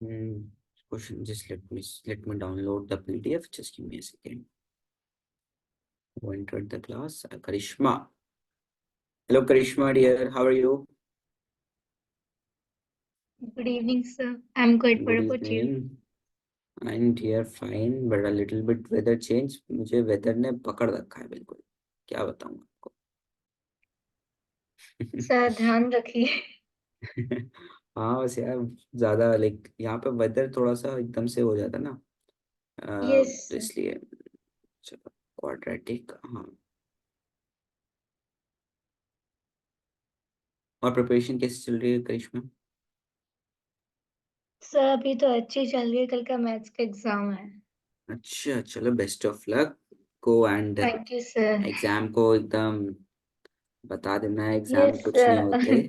Hmm. Question. Just let me download the PDF. Just give me a second. Who entered the class? Karishma. Hello, Karishma dear. How are you? Good evening, sir. I'm good. What Good about you? evening. I'm dear fine, but a little bit weather change. मुझे weather ने पकड़ रखा है बिल्कुल. क्या बताऊं आपको? Sir ध्यान रखिए। हाँ बस यार ज्यादा लाइक यहाँ पे वेदर थोड़ा सा एकदम से हो जाता है ना. यस तो इसलिए. चलो. क्वाड्रेटिक. हाँ. और प्रिपरेशन कैसे चल रही है करिश्मा? सर, अभी तो अच्छी चल रही है। कल का मैथ्स का एग्जाम है। अच्छा चलो बेस्ट ऑफ लक. को and thank you sir. Exam को एकदम बता देना एग्जाम यस कुछ नहीं सर। होते.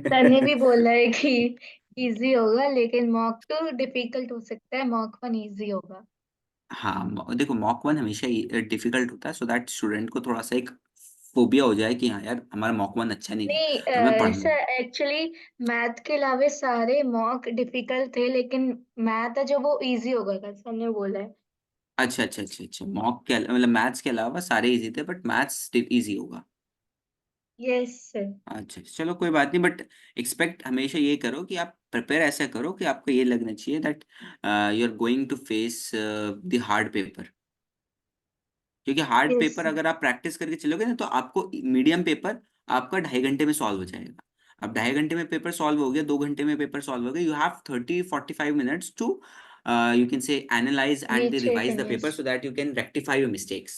सर ने भी बोला है कि इजी होगा, लेकिन मॉक तो डिफिकल्ट हो सकता है, मॉक वन इजी होगा। हाँ देखो मॉक वन हमेशा डिफिकल्ट होता है सो दैट स्टूडेंट को थोड़ा सा एक फोबिया हो जाए कि हाँ यार हमारा मॉक वन अच्छा नहीं गया नहीं तो मैं पढ़ लूँ. सर, एक्चुअली मैथ के अलावा सारे मॉक डिफिकल्ट थे, लेकिन मैथ है जो वो इजी होगा, सर ने बोला है। अच्छा अच्छा अच्छा अच्छा मॉक के मतलब मैथ्स के अलावा सारे इजी थे बट मैथ्स इजी होगा. Yes sir. अच्छा चलो कोई बात नहीं बट एक्सपेक्ट हमेशा ये करो कि आप प्रिपेयर ऐसा करो कि आपको ये लगना चाहिए that you are going to face the hard paper. क्योंकि हार्ड यस पेपर अगर आप प्रैक्टिस करके चलोगे ना तो आपको मीडियम पेपर आपका 2.5 घंटे में सॉल्व हो जाएगा. अब 2.5 घंटे में पेपर सॉल्व हो गया 2 घंटे में पेपर सॉल्व हो गया you have 30-45 minutes to you can say analyze and recheck revise the yes. paper so that you can rectify your mistakes.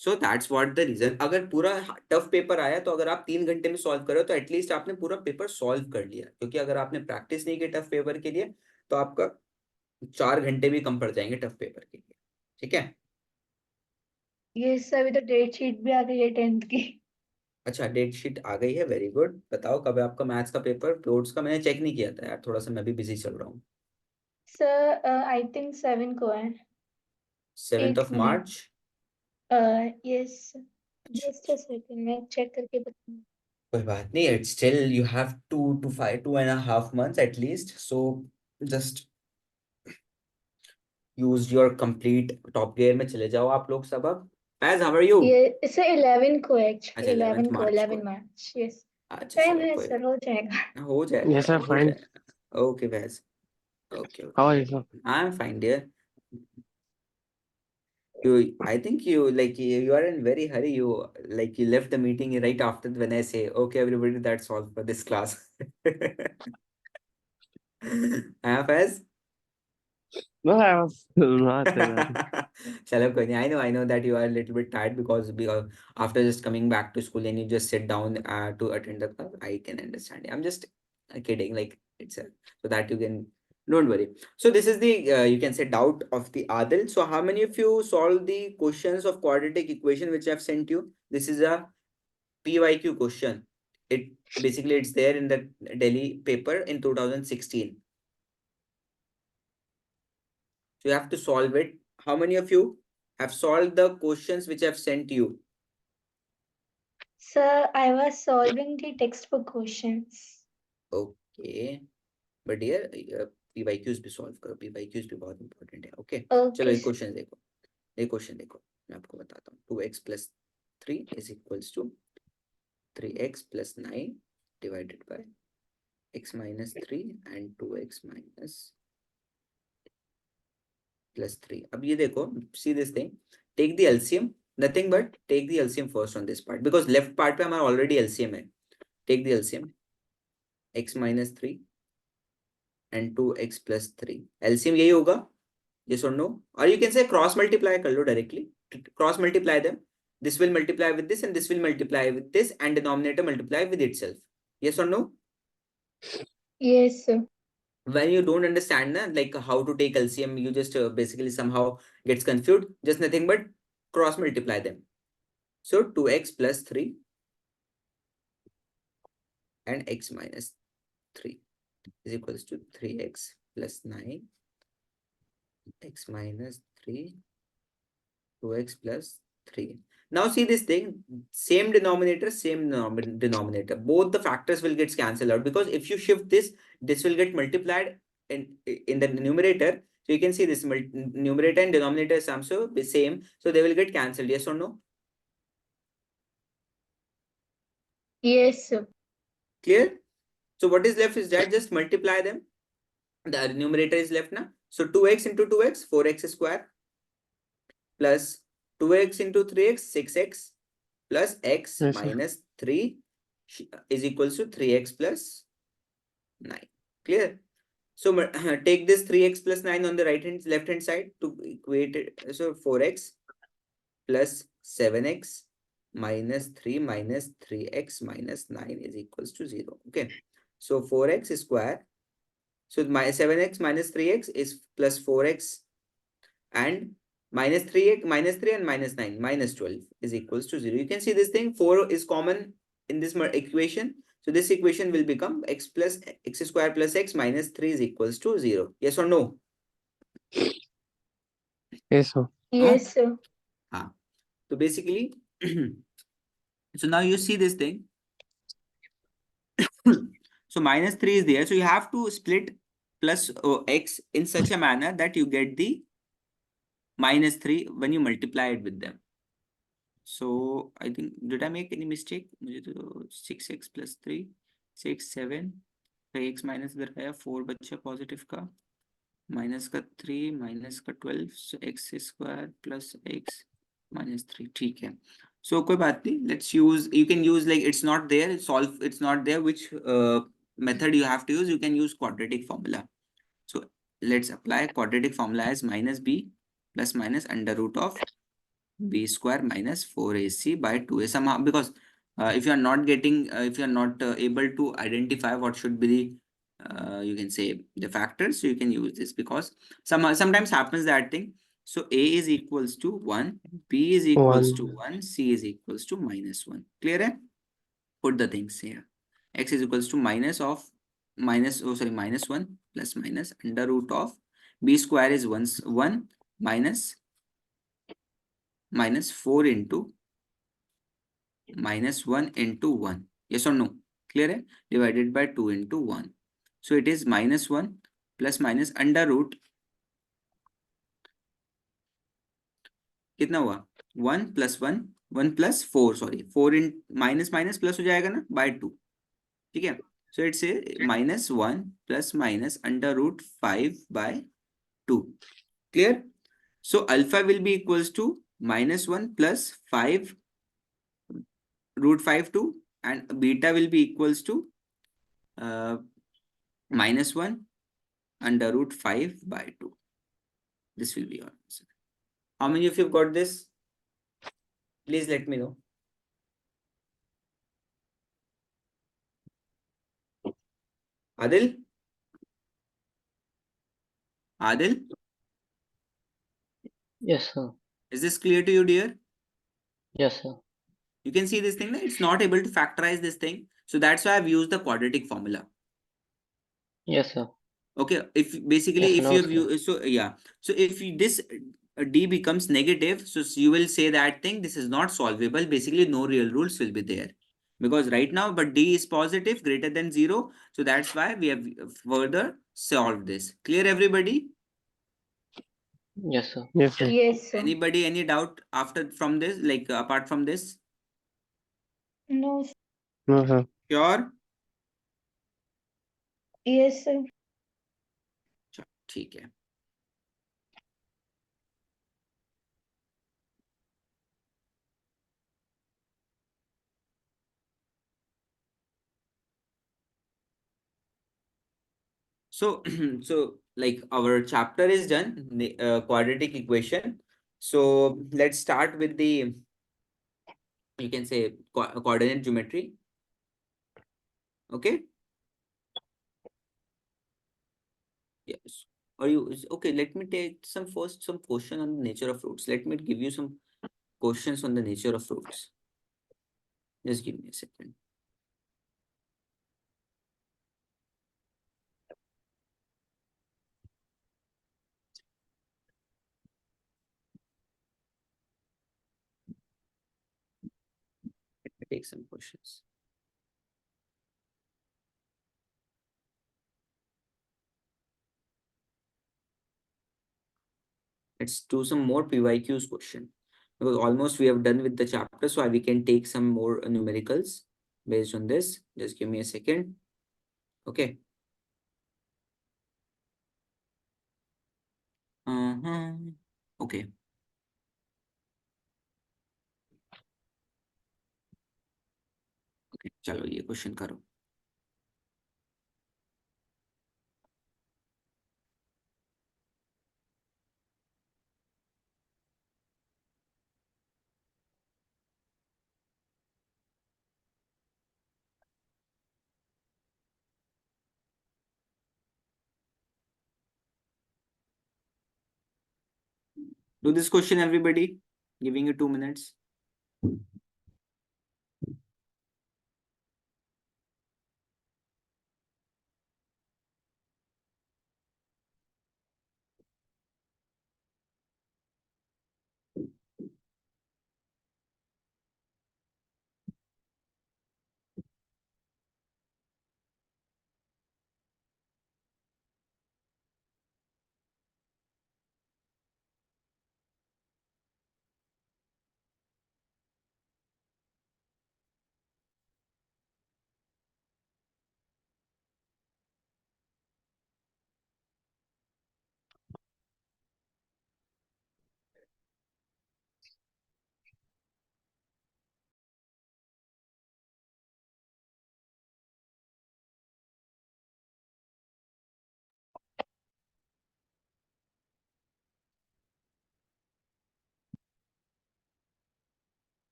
So that's what the reason. अगर पूरा टफ पेपर आया तो अगर आप 3 घंटे में सॉल्व करो तो एटलीस्ट आपने पूरा पेपर सॉल्व कर लिया क्योंकि अगर आपने प्रैक्टिस नहीं की टफ पेपर के लिए तो आपका 4 घंटे भी कम पड़ जाएंगे टफ पेपर के लिए. ठीक है. यस सर, अभी तो डेट शीट भी आ गई है 10th की। अच्छा डेट शीट आ गई है वेरी गुड. बताओ कब है आपका मैथ्स का पेपर? फ्लोट्स का मैंने चेक नहीं किया था यार थोड़ा सा मैं भी बिजी चल रहा हूँ. सर आई थिंक 7 को है। 7th एक of मिनट। March. यस। अच्छा जस्ट अ सेकंड, मैं चेक करके बताऊँ। कोई बात नहीं it's still you have 2 to 2.5 months at least so just use your complete top gear में चले जाओ आप लोग सब अब. Paz, how are you? ये सर 11 को है, अच्छा एक्चुअली 11th 11 को, मार्च को. 11 मार्च। यस। अच्छा टाइम चलो है कोई सर, हो जाएगा। हो जाएगा Yes, यार sir. हो Fine. जाएगा. Okay Paz. Okay How okay. are you, sir? I am fine dear. I think you like you are in very hurry. You left the meeting right after when I say, okay, everybody, that's all for this class. Faz? No, I was not ready. Chalo, koi nahi. I know that you are a little bit tired because after just coming back to school and you just sit down to attend the class. I can understand. I'm just kidding. Like so that you can don't worry. So this is the you can say doubt of the Adil. So how many of you solved the questions of quadratic equation which I've sent you? This is a PYQ question. It basically it's there in the Delhi paper in 2016. So you have to solve it. How many of you have solved the questions which I've sent you? Sir I was solving the text book questions. Okay. But dear, PYQs भी solve करो. PYQs भी बहुत important है. Okay. चलो okay एक sir. Question देखो. एक question देखो. मैं आपको बताता हूँ. 2x plus 3 is equals to 3x plus 9 divided by x minus 3 and 2x minus plus 3. अब ये देखो. See this thing. Take the LCM. Nothing but take the LCM first on this part because left part पे हमारा already LCM है. Take the LCM. X minus 3 and 2x plus 3. LCM यही होगा. Yes or no? Or you can say cross multiply कर लो directly. Cross multiply them. This will multiply with this and this will multiply with this and denominator multiply with itself. Yes or no? Yes sir. When you don't understand like how to take LCM, you just basically somehow gets confused. Just nothing but cross multiply them. So 2x plus 3 and x minus 3 is equals to 3x plus 9 x minus 3 2x plus 3. Now see this thing, same denominator, same denominator. Both the factors will get cancelled out because if you shift this, this will get multiplied in the numerator. So you can see this numerator and denominator sum so the same. So they will get cancelled. Yes or no? Yes, sir. Clear? So what is left is that just multiply them. The numerator is left now. So 2x into 2x, 4x square, plus 2x into 3x, 6x, plus x Yes, sir. minus 3 is equals to 3x plus 9. Clear? So take this 3x plus 9 on the left hand side to equate it. So 4x plus 7x minus 3 minus 3x minus 9 is equals to 0. Okay. So 4x square. So my 7x minus 3x is plus 4x and minus 3x minus 3 and minus 9 minus 12 is equals to 0. You can see this thing 4 is common in this equation. So this equation will become x plus x square plus x minus 3 is equals to 0. Yes or no? Yes, sir. Yes, sir. So basically, so now you see this thing. So minus 3 is there. So you have to split plus x in such a manner that you get the minus 3 when you multiply it with them. So I think, did I make any mistake? 6x plus 3, 6, 7, 5x minus इधर आया 4 बच्चा positive का minus का 3 minus का 12 so x square plus x minus 3 ठीक है. So कोई बात नहीं, let's use, you can use like it's not there, it's not there, which method you have to use, you can use quadratic formula. So let's apply quadratic formula as minus b plus minus under root of b square minus 4ac by 2a somehow, because if you are not getting if you are not able to identify what should be the you can say the factors, so you can use this, because sometimes happens that thing. So a is equals to 1, b is equals to 1, c is equals to minus 1. Clear hai? Put the things here. X is equals to minus 1 plus minus under root of b square is 1 minus 4 into minus 1 into 1. Yes or no? Clear hai? Divided by 2 into 1. So it is minus 1 plus minus under root. कितना हुआ? 1 plus 1, 1 plus 4, sorry. 4 in minus minus plus हो जाएगा ना by 2. ठीक है? So it's a minus 1 plus minus under root 5 by 2. Clear? So alpha will be equals to minus 1 plus 5 root 5 2, and beta will be equals to minus 1 under root 5 by 2. This will be your answer. How many of you have got this? Please let me know. Adil? Adil? Yes, sir. Is this clear to you, dear? Yes, sir. You can see this thing, it's not able to factorize this thing. So that's why I've used the quadratic formula. Yes, sir. Okay, if basically Yes, if no, you sir. view, so yeah, so if this d becomes negative, so you will say that thing this is not solvable. Basically no real rules will be there, because right now but d is positive greater than 0, so that's why we have further solved this. Clear everybody? Yes, sir. Yes, sir. Yes, sir. Anybody any doubt after from this, like apart from this? No, sir. No, sir. Sure? Yes, sir. ठीक है. So, so like our chapter is done, the quadratic equation. So let's start with the, you can say coordinate geometry. Okay. Yes. Are you okay? Let me take some question on the nature of fruits. Let me give you some questions on the nature of fruits. Just give me a second. Let me take some questions. Let's do some more PYQs question because almost we have done with the chapter, so we can take some more numericals based on this. Just give me a second. Okay. Okay. Okay. चलो ये question करो. Do this question, everybody. Giving you 2 minutes.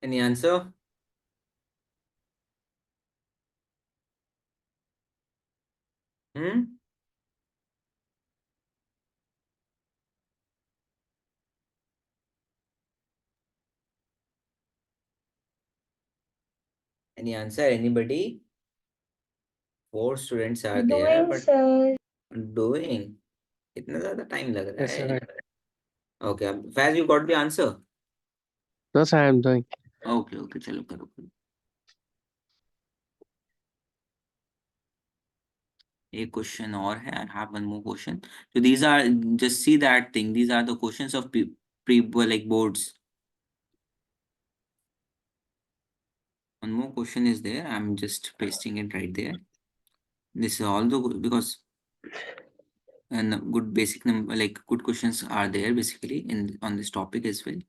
Any answer? Hmm? Any answer? Anybody? 4 students are there, Doing, but sir. doing. इतना ज़्यादा time लग रहा Yes, है. sir. Okay, Faz, you got the answer? No, sir, I am doing. Okay, okay, चलो करो करो. एक question और है. I have one more question. So these are, just see that thing. These are the questions of pre like boards. One more question is there. I'm just pasting it right there. This is all the because and good basic number like good questions are there basically in on this topic as well.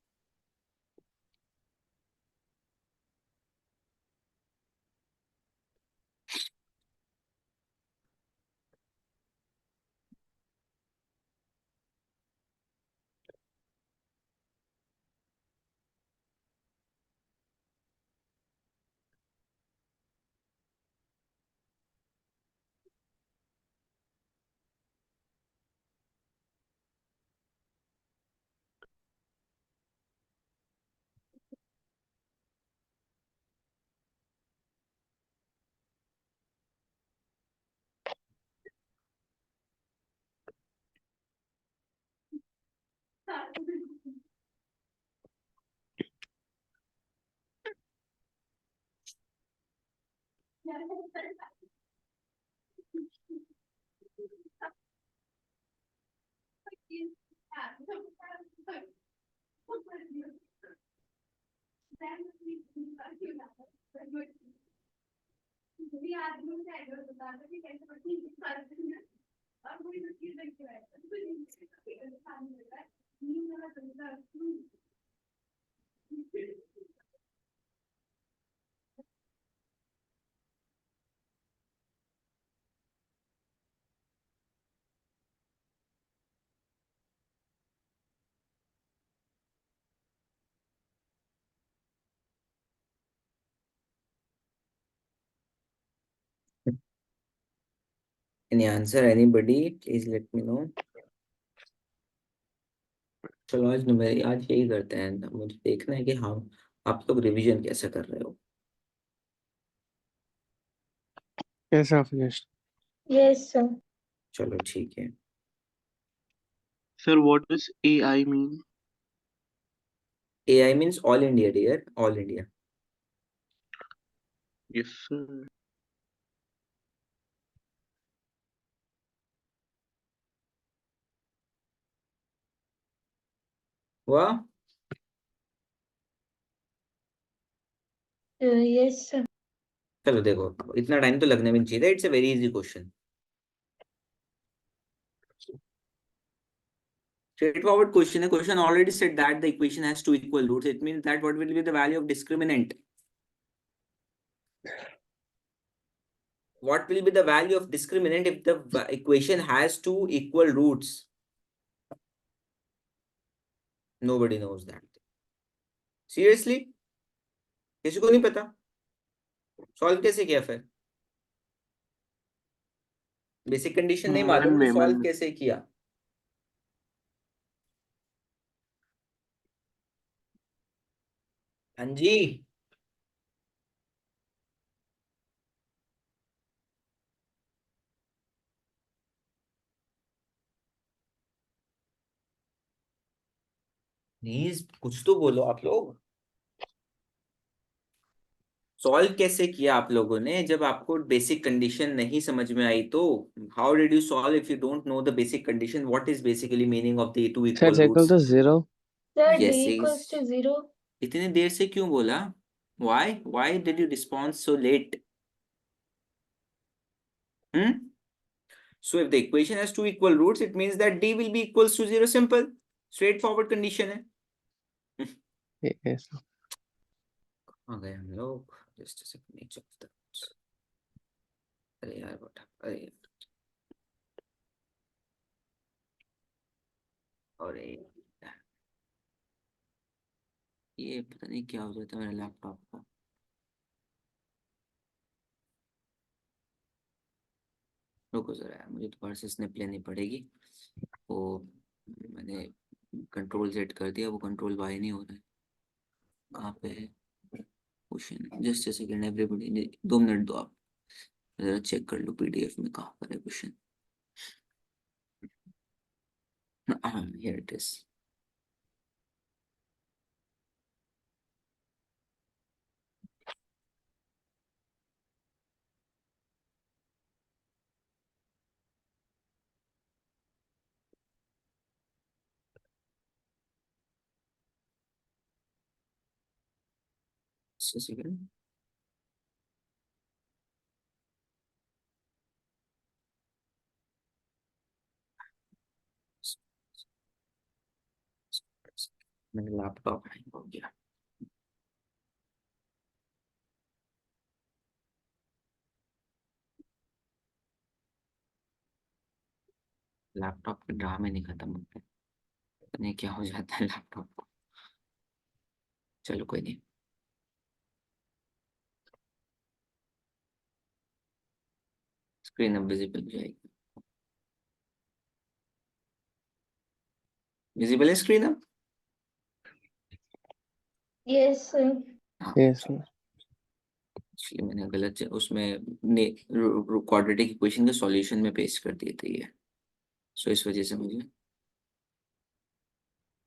Any answer? Anybody? Please let me know. चलो आज यही करते हैं, मुझे देखना है कि हाँ आप लोग रिवीजन कैसे कर रहे हो. Yes, I finished. Yes, sir. चलो ठीक है. Sir, what does AI mean? AI means all India, dear. All India. Yes, sir. वाह. Yes, sir. चलो देखो, इतना टाइम तो लगने भी नहीं चाहिए. It's a very easy question. Straightforward question. The question already said that the equation has two equal roots. It means that what will be the value of discriminant? What will be the value of discriminant if the equation has two equal roots? Nobody knows that. Seriously? किसी को नहीं पता? Solve कैसे किया फिर? Basic condition नहीं मालूम तो सॉल्व कैसे किया? हाँ जी. प्लीज कुछ तो बोलो आप लोग. सॉल्व कैसे किया आप लोगों ने जब आपको बेसिक कंडीशन नहीं समझ में आई तो? How did you solve if you don't know the basic condition? What is basically meaning of the to Sir, equal it's equal roots? to 0. Sir, Yes, D yes. equals to 0. इतने देर से क्यों बोला? Why did you respond so late? So if the equation has two equal roots, it means that D will be equals to 0. Simple, straightforward condition है. Yes. कहाँ गए हम लोग? Just a second, each of the roots. अरे यार बेटा, अरे अरे ये पता नहीं क्या हो जाता है मेरे लैपटॉप का. रुको जरा यार, मुझे दोबारा से स्नैप लेनी पड़ेगी. वो मैंने कंट्रोल Z कर दिया, वो कंट्रोल Y नहीं हो रहा है. कहाँ पे है question? Just a second everybody, 2 minute दो आप. जरा चेक कर लो PDF में कहाँ पर है question. Here it is. Second. मेरा लैपटॉप हैंग हो गया. लैपटॉप के ड्रामे नहीं खत्म होते. पता नहीं क्या हो जाता है लैपटॉप को. चलो कोई नहीं. स्क्रीन अब विजिबल हो जाएगी. विजिबल है स्क्रीन अब? Yes, sir. Yes, sir. Actually मैंने गलत उसमें क्वाड्रेटिक इक्वेशन के सॉल्यूशन में पेस्ट कर दिए थे ये. सो इस वजह से मुझे.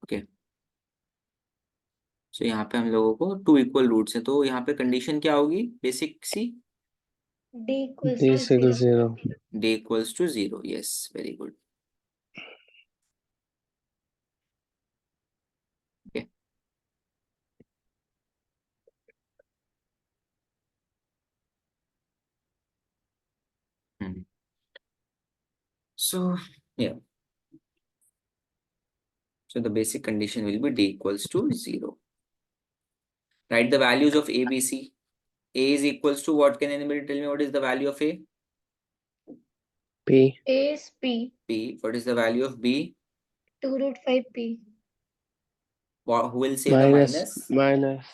ओके. सो यहाँ पे हम लोगों को टू इक्वल रूट्स है, तो यहाँ पे कंडीशन क्या होगी basic C? D equals D to is equal to 0. 0. D equals to 0. Yes, very good. Okay. So yeah. So the basic condition will be D equals to 0. Write the values of A, B, C. A is equals to what? Can anybody tell me what is the value of A? P. A is P. P. What is the value of B? 2 root 5 P. Who will say Minus. the minus? Minus.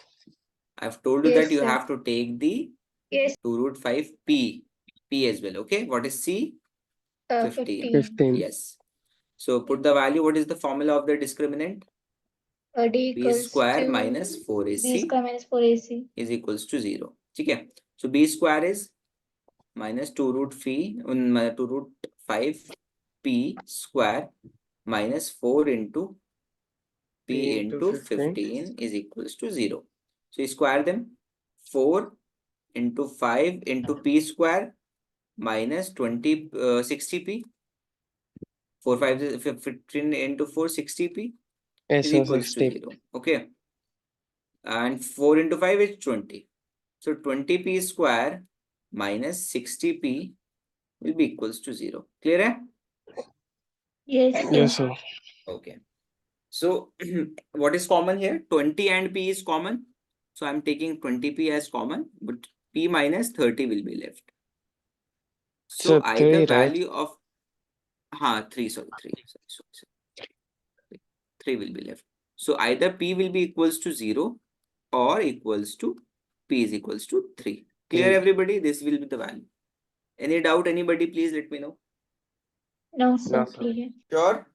I've told you Yes, that you sir. have to take the Yes. 2 root 5 P. P as well. Okay. What is C? 15. 15. Yes. So put the value. What is the formula of the discriminant? D B equals square to minus B 4AC square minus 4AC. is equals to 0. ठीक है. So B square is minus 2 root phi 2 root 5 P square minus 4 into P into 15 is equals to 0. So you square them. 4 into 5 into P square minus 60P. 4 5 is 15 into 4 60P Yes, is sir, equals to 60. 0. Okay. And 4 into 5 is 20. So 20P square minus 60P will be equals to 0. Clear? Hai? Yes, Yes, sir. sir. Okay. So what is common here? 20 and P is common. So I'm taking 20P as common, but P minus 30 will be left. So So either 3, right? value of 3, sorry, 3. Sorry. 3 will be left. So either P will be equals to 0 or equals to P is equals to 3. Clear, 3. everybody? This will be the value. Any doubt, anybody, please let me know. No, sir. No, sir. Clear. Sure?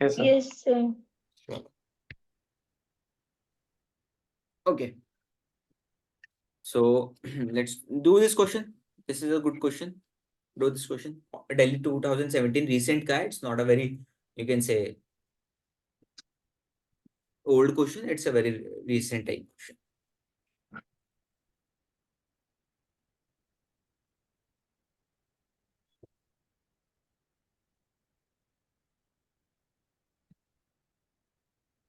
Yes, sir. Yes, sir. Sure. Okay. So let's do this question. This is a good question. Do this question. Delhi 2017 recent guy. It's not a very, you can say, old question. It's a very recent type question.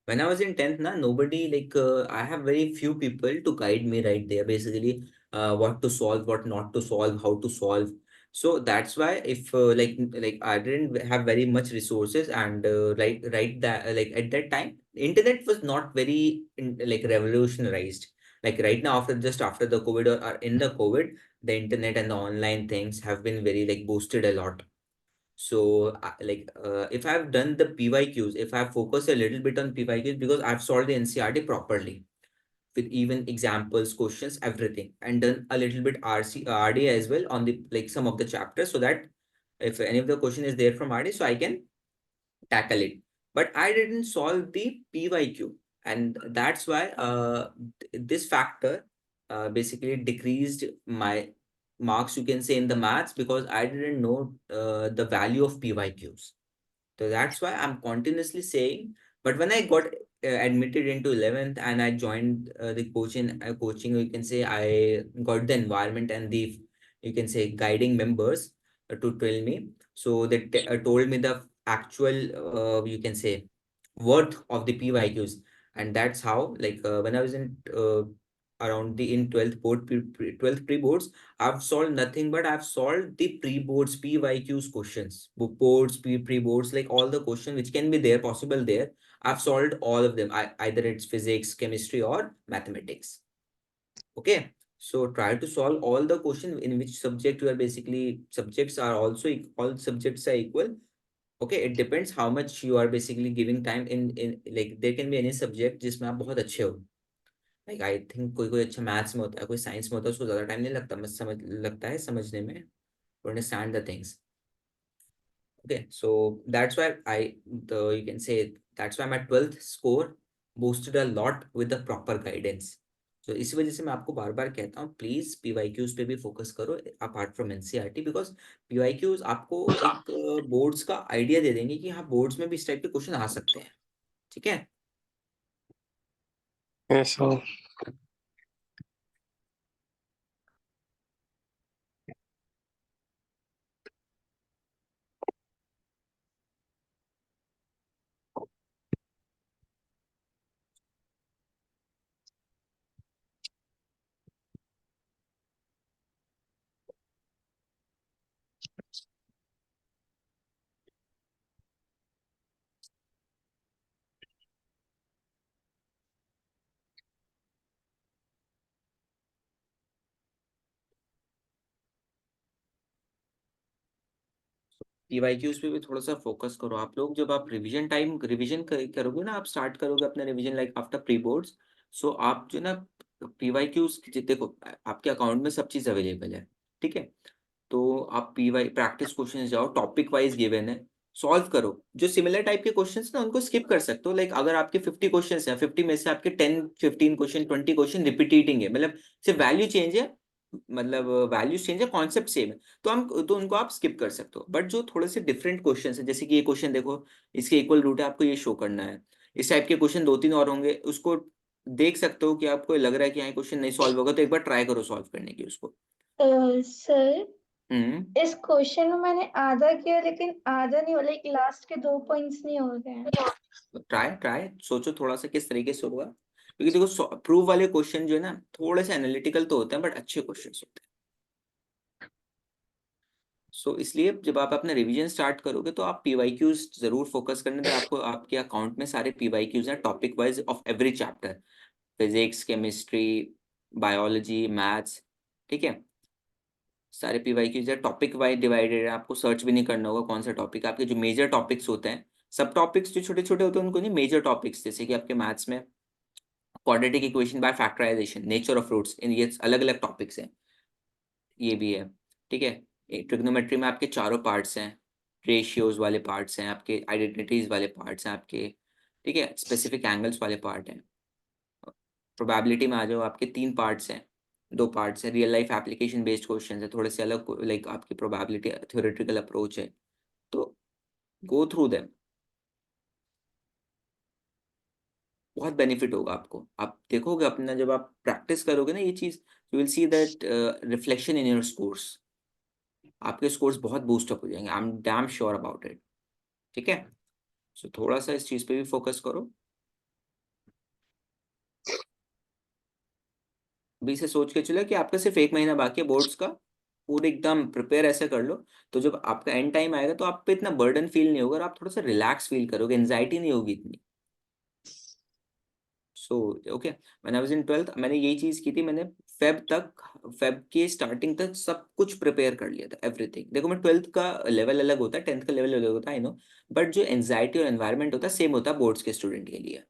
When I was in 10th, nobody I have very few people to guide me right there. Basically, what to solve, what not to solve, how to solve. So that's why if I didn't have very much resources and right that at that time, internet was not very revolutionized. Like right now, after the COVID or in the COVID, the internet and the online things have been very boosted a lot. So, if I've done the PYQs, if I've focused a little bit on PYQs because I've solved the NCRT properly with even examples, questions, everything, and done a little bit RD as well on the some of the chapters, so that if any of the question is there from RD, so I can tackle it. But I didn't solve the PYQ, and that's why this factor basically decreased my marks, you can say, in the maths, because I didn't know the value of PYQs. So that's why I'm continuously saying. But when I got admitted into 11th and I joined the coaching, you can say I got the environment and the, you can say, guiding members to tell me. So they told me the actual, you can say, worth of the PYQs. And that's how, when I was in around the in 12th board, 12th pre-boards, I've solved nothing but I've solved the pre-boards, PYQs questions, book boards, pre-boards, like all the questions which can be there, possible there. I've solved all of them. Either it's physics, chemistry, or mathematics. Okay. So try to solve all the questions in which subject you are basically, subjects are also, all subjects are equal. Okay, it depends how much you are basically giving time in there can be any subject जिसमें आप बहुत अच्छे हो. Like I think कोई अच्छा maths में होता है, कोई साइंस में होता है, उसको ज्यादा टाइम नहीं लगता, लगता है समझने में, to understand the things. Okay, so that's why you can say that's why my 12th score boosted a lot with the proper guidance. So इसी वजह से मैं आपको बार बार कहता हूँ, प्लीज PYQs पे भी फोकस करो apart from NCRT, because PYQs आपको एक बोर्ड्स का आइडिया दे देंगे कि हाँ, बोर्ड्स में भी इस टाइप के क्वेश्चन आ सकते हैं. ठीक है. Yes, sir. PYQs पे भी थोड़ा सा फोकस करो आप लोग. जब आप रिवीजन करोगे ना, आप स्टार्ट करोगे अपना रिवीजन आफ्टर प्री बोर्ड्स. सो आप जो ना PYQs देखो, आपके अकाउंट में सब चीज अवेलेबल है. ठीक है. तो आप पीवाई प्रैक्टिस क्वेश्चंस जाओ, टॉपिक वाइज गिवन है, सॉल्व करो। जो सिमिलर टाइप के क्वेश्चंस ना उनको स्किप कर सकते हो। लाइक अगर आपके 50 क्वेश्चंस हैं, 50 में से आपके 10 15 क्वेश्चन 20 क्वेश्चन रिपीटिंग है, मतलब सिर्फ वैल्यू चेंज है, मतलब वैल्यू चेंज है, कॉन्सेप्ट सेम है, तो उनको आप स्किप कर सकते हो। बट जो थोड़े से डिफरेंट क्वेश्चंस है, जैसे कि ये क्वेश्चन देखो, इसके इक्वल रूट है, आपको ये शो करना है, इस टाइप के क्वेश्चन दो तीन और होंगे, उसको देख सकते हो कि आपको लग रहा है कि यहाँ क्वेश्चन नहीं सॉल्व होगा, तो एक बार ट्राई करो सॉल्व करने की उसको। सर हम्म। इस क्वेश्चन में मैंने आधा किया लेकिन आधा नहीं, लाइक लास्ट के 2 पॉइंट्स नहीं हो रहे हैं। ट्राई ट्राई सोचो थोड़ा सा किस तरीके से होगा, क्योंकि देखो प्रूव वाले क्वेश्चन जो है ना थोड़े से एनालिटिकल तो होते हैं, बट अच्छे क्वेश्चन होते हैं। सो इसलिए जब आप अपना रिवीजन स्टार्ट करोगे तो आप पीवाईक्यूज जरूर फोकस करने दें। आपको आपके अकाउंट में सारे पीवाईक्यूज हैं topic wise of every chapter, physics, chemistry, biology, maths, ठीक है। सारे पीवाईक्यूज है, टॉपिक वाइज डिवाइडेड है, आपको सर्च भी नहीं करना होगा कौन सा टॉपिक। आपके जो मेजर टॉपिक्स होते हैं, सब टॉपिक्स जो छोटे छोटे होते हैं उनको नहीं, मेजर टॉपिक्स जैसे कि आपके मैथ्स में quadratic equation by factorization, nature of roots, इन ये अलग अलग टॉपिक्स हैं, ये भी है, ठीक है। ट्रिग्नोमेट्री में आपके चारों पार्ट्स हैं, रेशियोज वाले पार्ट्स हैं आपके, आइडेंटिटीज वाले पार्ट्स हैं आपके, ठीक है, स्पेसिफिक एंगल्स वाले पार्ट हैं। प्रोबेबिलिटी में आ जाओ, आपके 3 पार्ट्स हैं, 2 पार्ट्स हैं, real life application based question है, थोड़े से अलग, लाइक आपकी प्रोबेबिलिटी थ्योरेटिकल अप्रोच है, तो गो थ्रू देम, बहुत बेनिफिट होगा आपको। आप देखोगे अपना, जब आप प्रैक्टिस करोगे ना ये चीज़, you will see that reflection in your scores, आपके स्कोर्स बहुत बूस्ट अप हो जाएंगे, I am damn sure about it, ठीक है। सो थोड़ा सा इस चीज़ पे भी फोकस करो। अभी से सोच के चलो कि आपका सिर्फ 1 महीना बाकी है बोर्ड्स का, पूरे एकदम प्रिपेयर ऐसे कर लो, तो जब आपका एंड टाइम आएगा तो आप पे इतना बर्डन फील नहीं होगा, और आप थोड़ा सा रिलैक्स फील करोगे, एंजाइटी नहीं होगी इतनी। So okay, when I was in 12th मैंने यही चीज़ की थी, मैंने फेब के स्टार्टिंग तक सब कुछ प्रिपेयर कर लिया था, एवरीथिंग। देखो मैं 12th का लेवल अलग होता है, 10th का लेवल अलग होता है, आई नो, बट जो एंजाइटी और एनवायरनमेंट होता है सेम होता है बोर्ड्स के स्टूडेंट के लिए,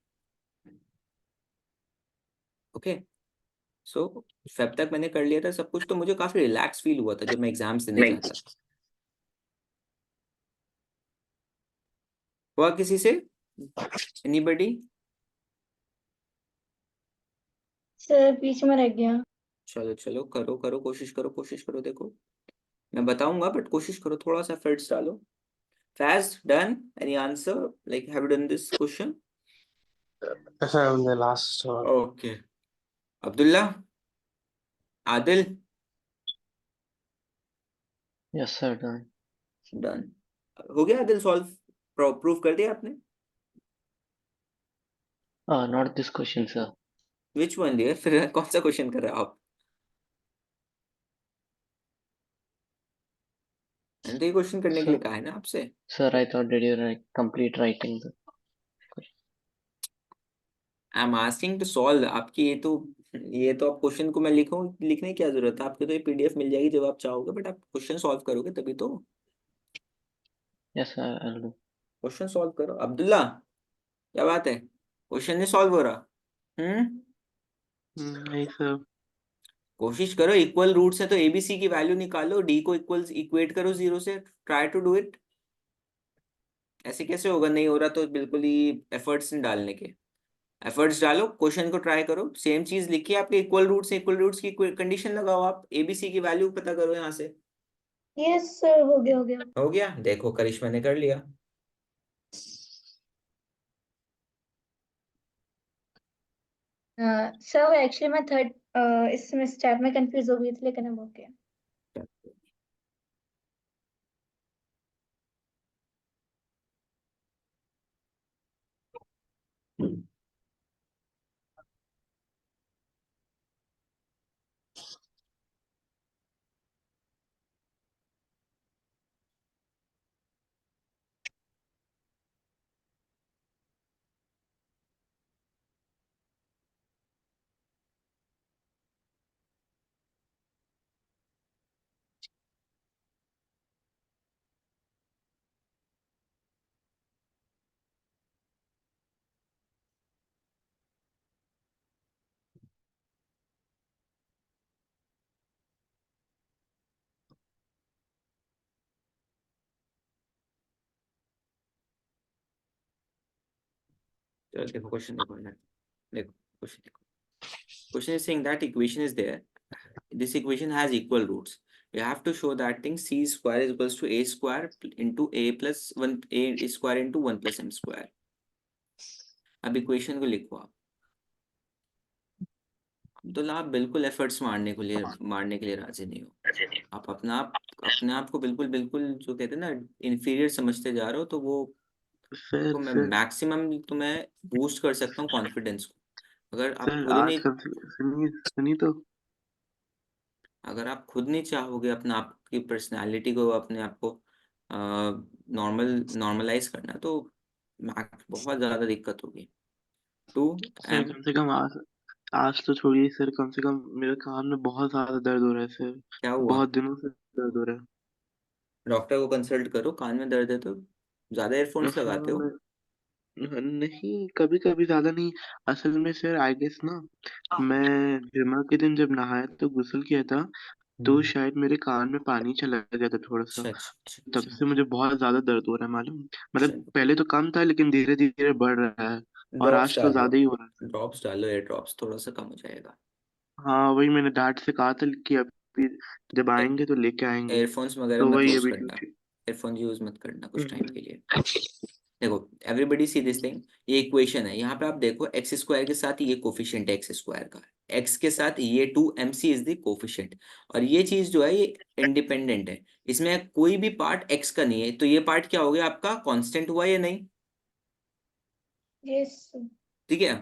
ओके। सो फेब तक मैंने कर लिया था सब कुछ, तो मुझे काफी रिलैक्स फील हुआ था जब मैं एग्जाम्स देने जाता था। हुआ किसी से, एनीबडी? सर बीच में रह गया। चलो चलो, करो करो, कोशिश करो, कोशिश करो, देखो मैं बताऊंगा बट कोशिश करो, थोड़ा सा एफर्ट्स डालो। Faiz done, any answer, like have you done this question? I'm the last one. Okay, Abdullah, Adil, Yes, sir. Done. Done, हो गया आदिल, सॉल्व प्रूव कर दिया आपने? Not this question, sir. Which one dear, फिर कौन सा क्वेश्चन कर रहे हो आप? मैंने तो ये क्वेश्चन करने के लिए Sir, कहा है ना आपसे। sir, I thought that you were complete writing the question. I am asking to solve आपकी, ये तो आप क्वेश्चन को मैं लिखूं, लिखने की क्या जरूरत है, आपको तो ये पीडीएफ मिल जाएगी जब आप चाहोगे, बट आप क्वेश्चन सॉल्व करोगे तभी तो। Yes, sir, I'll do. Question solve करो अब्दुल्ला, क्या बात है, क्वेश्चन नहीं सॉल्व हो रहा? नहीं सर। कोशिश करो, इक्वल रूट्स है तो एबीसी की वैल्यू निकालो, डी को इक्वल्स इक्वेट करो 0 से, ट्राई टू डू इट। ऐसे कैसे होगा, नहीं हो रहा तो बिल्कुल ही एफर्ट्स नहीं डालने के, एफर्ट्स डालो, क्वेश्चन को ट्राई करो, सेम चीज लिखिए, आपके इक्वल रूट्स की कंडीशन लगाओ, आप एबीसी की वैल्यू पता करो यहाँ से। यस सर, हो गया हो गया। हो गया, देखो करिश्मा ने कर लिया। सर एक्चुअली मैं थर्ड इसमें स्टेप में कंफ्यूज हो गई थी, लेकिन अब हो गया। चलो देखो क्वेश्चन देखो ना, देखो क्वेश्चन देखो. Question is saying that equation is there. This equation has equal roots. You have to show that thing c square is equals to a square into a plus 1 a square into 1 plus m square. अब equation को लिखो आप. अब्दुल्ला आप बिल्कुल efforts मारने के लिए राजी नहीं हो. आप अपने आप को बिल्कुल बिल्कुल जो कहते हैं ना इंफीरियर समझते जा रहे हो, तो वो सर तो मैं सर मैक्सिमम तुम्हें बूस्ट कर सकता हूँ कॉन्फिडेंस को. अगर आप सर खुद ही आज नहीं कल सुनिए सुनिए तो अगर आप खुद नहीं चाहोगे अपना आपकी पर्सनालिटी को अपने आप को नॉर्मलाइज करना, तो बहुत ज़्यादा दिक्कत होगी. टू सर कम से कम आज आज तो छोड़िए सर, कम से कम मेरे कान में बहुत ज्यादा दर्द हो रहा है सर। क्या हुआ? बहुत दिनों से दर्द हो रहा डॉक्टर को कंसल्ट करो. कान में दर्द है तो ज़्यादा है। एयरफोन्स हाँ लगाते हो. नहीं, कभी कभी ज्यादा नहीं। असल में सर आई गेस ना, मैं जुमा के दिन जब नहाया तो गुस्ल किया था, तो शायद मेरे कान में पानी चला गया था थोड़ा सा। अच्छा अच्छा अच्छा तब अच्छा. से मुझे बहुत ज्यादा दर्द हो रहा है मालूम। मतलब चलो पहले तो कम था लेकिन धीरे धीरे बढ़ रहा है। और ड्रॉप्स आज तो डाल लो. ज्यादा ही हो रहा है। ड्रॉप्स डालो, एयर ड्रॉप्स थोड़ा सा कम हो जाएगा. हाँ वही मैंने डांट से कहा था कि अभी जब आएंगे तो लेके आएंगे। एयरफोन्स वगैरह तो मत वही यूज़ अभी करना. ड्यूटी। एयरफोन यूज़ मत करना कुछ टाइम हम्म। के लिए. देखो एवरीबडी सी दिस थिंग. ये इक्वेशन है. यहाँ पे आप देखो एक्स स्क्वायर के साथ ये कोफिशिएंट है एक्स स्क्वायर का. एक्स के साथ ये 2mc इज द कोफिशिएंट. और ये चीज जो है ये इंडिपेंडेंट है. इसमें कोई भी पार्ट एक्स का नहीं है, तो ये पार्ट क्या हो गया आपका, कांस्टेंट हुआ या नहीं? Yes. ठीक है.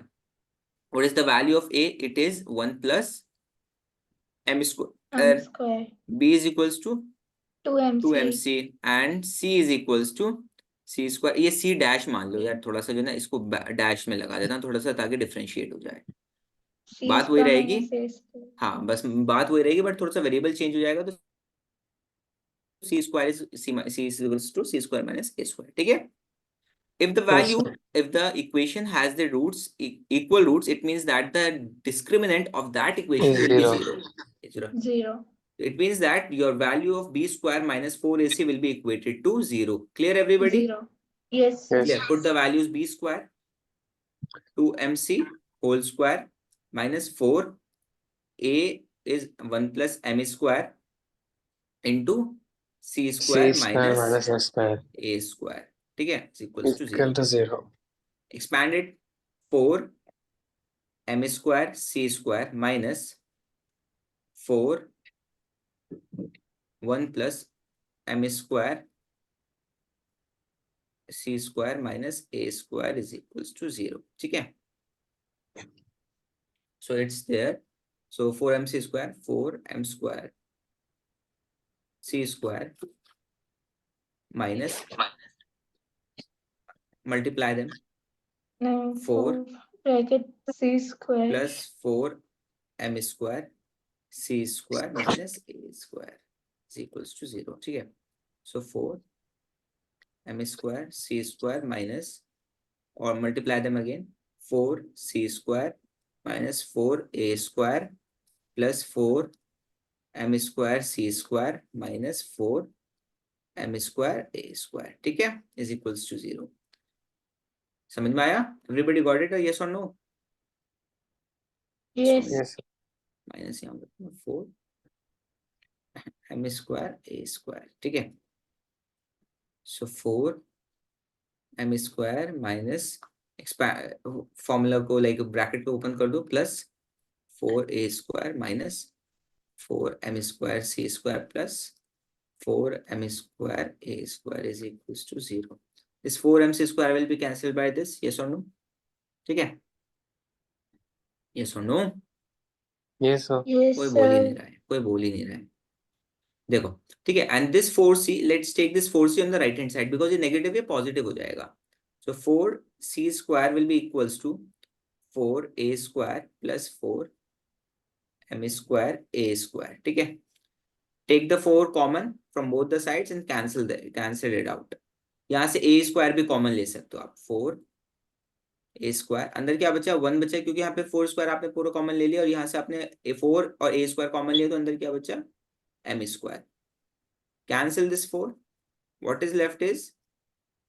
What is the value of A? It is 1 plus m M square. square. b is equals to 2mc. 2mc and c is equals to c square. ये c डैश मान लो यार, थोड़ा सा जो है ना इसको डैश में लगा देना थोड़ा सा, ताकि डिफरेंशिएट हो जाए. C बात वही square रहेगी. minus A square. हाँ बस बात वही रहेगी, बट थोड़ा सा वेरिएबल चेंज हो जाएगा. तो c square is c is equals to C square minus a square. ठीक है. if the Yes, value sir. if the equation has the roots equal roots, it means that the discriminant of that equation Is will be zero. 0. Zero. 0. It means that your value of b square minus 4ac will be equated to 0. Clear everybody? 0. Yes. Yes. Clear. Put the values b square 2mc whole square minus 4a is 1 plus m square into c square C square minus minus A square a square. ठीक है, is equals to equal 0. to 0. Expand it. 4 m square c square minus 4 1 plus m square c square minus a square is equals to 0. ठीक है. So it's there. So 4mc square 4m square c square minus, multiply them. No. 4 Bracket C square. plus 4m square c square minus a square is equals to 0. ठीक है. So 4m square c square minus, or multiply them again, 4c square minus 4a square plus 4m square c square minus 4m square a square. ठीक है, is equals to 0. समझ में आया? Everybody got it? Yes or no? Yes. Yes. Minus यहाँ पर 4m square a square. ठीक है. So 4m square minus, formula को लाइक ब्रैकेट को ओपन कर दो, plus 4a square minus 4m square c square plus 4m square a square is equals to 0. This 4m c square will be cancelled by this. Yes or no? ठीक है. Yes or no? Yes, sir. Yes, कोई बोल ही नहीं sir. रहा है, कोई बोल ही नहीं रहा है. देखो ठीक है. And this 4c, let's take this 4c on the right hand side, because ये नेगेटिव है, पॉजिटिव हो जाएगा. So 4c square will be equals to 4a square plus 4m square a square. ठीक है. Take the 4 common from both the sides and cancel it out. यहाँ से a square भी common ले सकते हो आप. 4a स्क्वायर, अंदर क्या बचा, 1 बचा, क्योंकि यहाँ पे 4 स्क्वायर आपने पूरा कॉमन ले लिया, और यहाँ से आपने 4 और a स्क्वायर कॉमन लिया, तो अंदर क्या बचा, m square. Cancel this 4. What is left is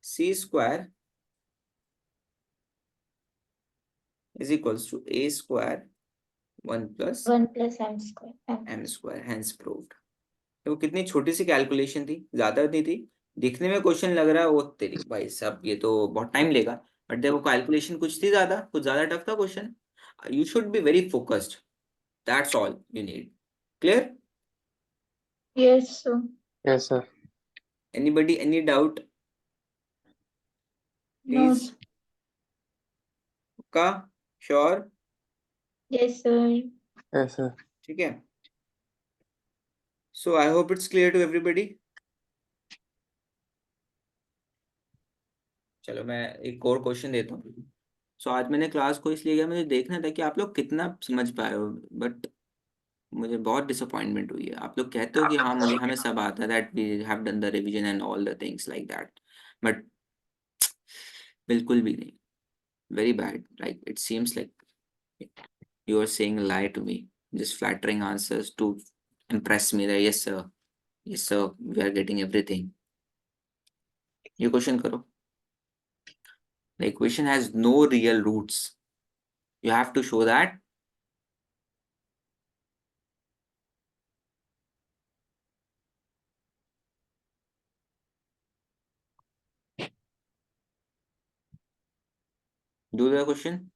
c square is equals to a square 1 plus 1 plus m square. m square, hence proved. वो कितनी छोटी सी कैलकुलेशन थी, ज्यादा नहीं थी, दिखने में क्वेश्चन लग रहा है वो तेरी भाई साहब ये तो बहुत टाइम लेगा, बट देखो कैलकुलेशन कुछ थी ज्यादा, कुछ ज्यादा टफ था question. You should be very focused, that's all you need. Clear? Yes, sir. Yes, sir. Anybody, any doubt No, please? sir. का sure? Yes, sir. Yes, sir. ठीक है. सो I hope it's clear to everybody. चलो मैं एक और question देता हूँ. सो आज मैंने क्लास को इसलिए किया, मुझे देखना था कि आप लोग कितना समझ पाए हो, बट मुझे बहुत डिसअपॉइंटमेंट हुई है. आप लोग कहते हो कि हाँ मुझे हमें सब आता है, that we have done the revision and all the things like that, but बिल्कुल भी नहीं. Very bad. Like it seems like you are saying lie to me, just flattering answers to impress me that yes sir, we are getting everything. ये question करो. The equation has no real roots. You have to show that. Do the question.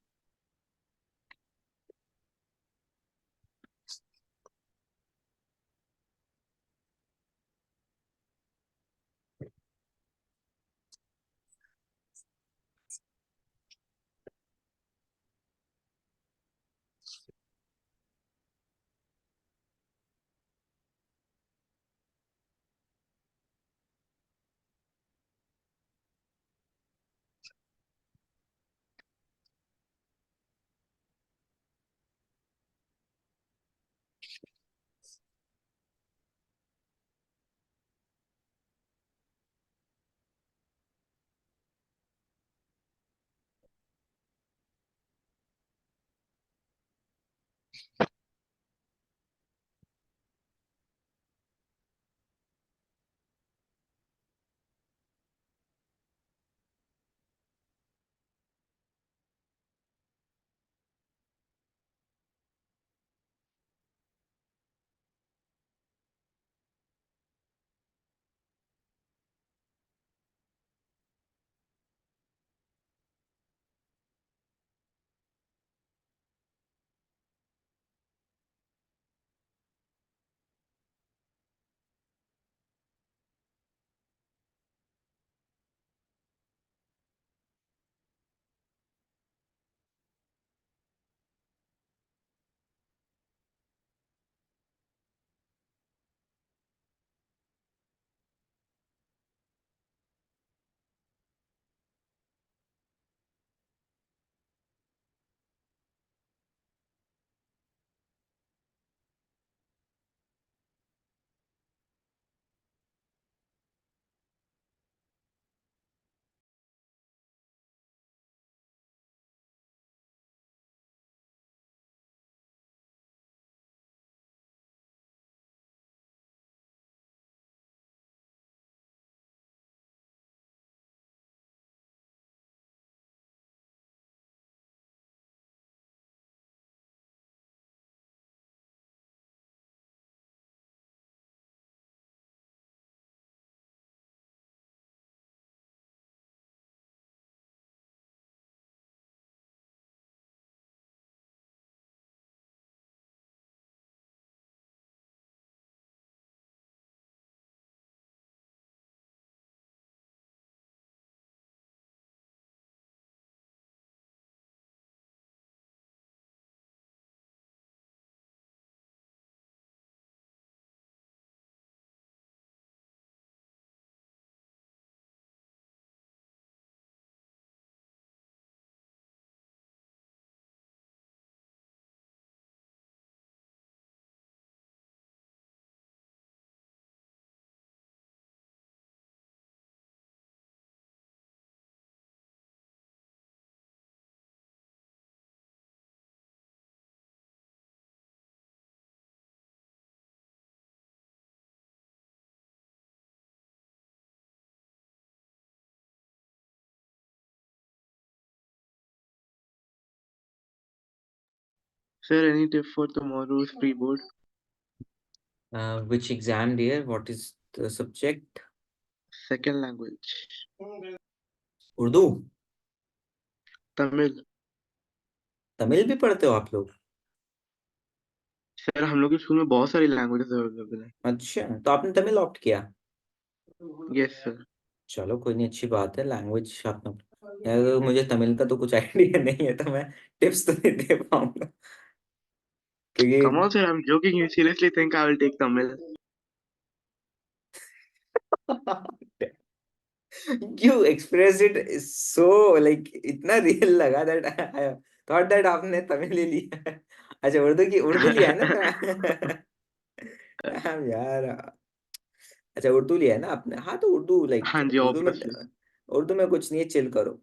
Sir, any tip for tomorrow's pre-board? Which exam, dear? What is the subject? Second language. Urdu? Tamil. Tamil भी पढ़ते हो आप लोग? Sir हम लोग के school में बहुत सारी लैंग्वेजेस अवेलेबल है। अच्छा, तो आपने तमिल ऑप्ट किया? Yes sir. चलो कोई नहीं, अच्छी बात है, लैंग्वेज आपने। यार मुझे तमिल का तो कुछ आइडिया नहीं है, तो मैं टिप्स तो नहीं दे पाऊंगा क्योंकि Come on sir, I'm joking. You seriously think I will take Tamil? you express it so like इतना रियल लगा that I thought that आपने तमिल ले लिया है। अच्छा, उर्दू लिया है ना? हम यार, अच्छा उर्दू लिया है ना आपने? हाँ तो उर्दू लाइक हाँ जी, उर्दू में obviously. कुछ नहीं है, चिल करो,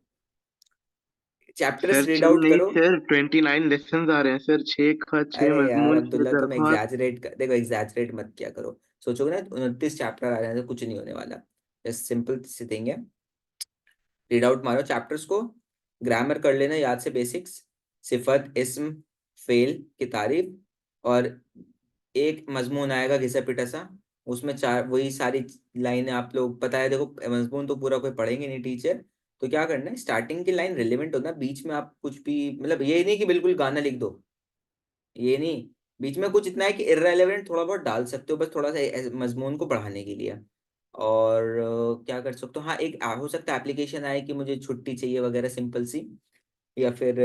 chapters sir read chill out नहीं करो। सर, 29 लेसन आ रहे हैं सर, 6 अरे यार मजमून, 6 अब्दुल्ला, तुम दरख्वास्त। एग्जैजरेट कर, देखो एग्जैजरेट मत किया करो। सोचोगे ना 29 चैप्टर आ रहे हैं तो कुछ नहीं होने वाला। जस्ट सिंपल सी थिंग है, रीड आउट मारो चैप्टर्स को, ग्रामर कर लेना याद से, बेसिक्स, सिफत, इस्म, फेल की तारीफ, और एक मजमून आएगा घिसा पिटा सा, उसमें चार वही सारी लाइनें आप लोग पता है। देखो मजमून तो पूरा कोई पढ़ेंगे नहीं टीचर, तो क्या करना है, स्टार्टिंग की लाइन रिलेवेंट होना, बीच में आप कुछ भी मतलब ये नहीं कि बिल्कुल गाना लिख दो, ये नहीं, बीच में कुछ इतना है कि इर्रेलेवेंट थोड़ा बहुत डाल सकते हो, बस थोड़ा सा मजमून को बढ़ाने के लिए। और क्या कर सकते हो, हाँ एक हो सकता है एप्लीकेशन आए कि मुझे छुट्टी चाहिए वगैरह, सिंपल सी, या फिर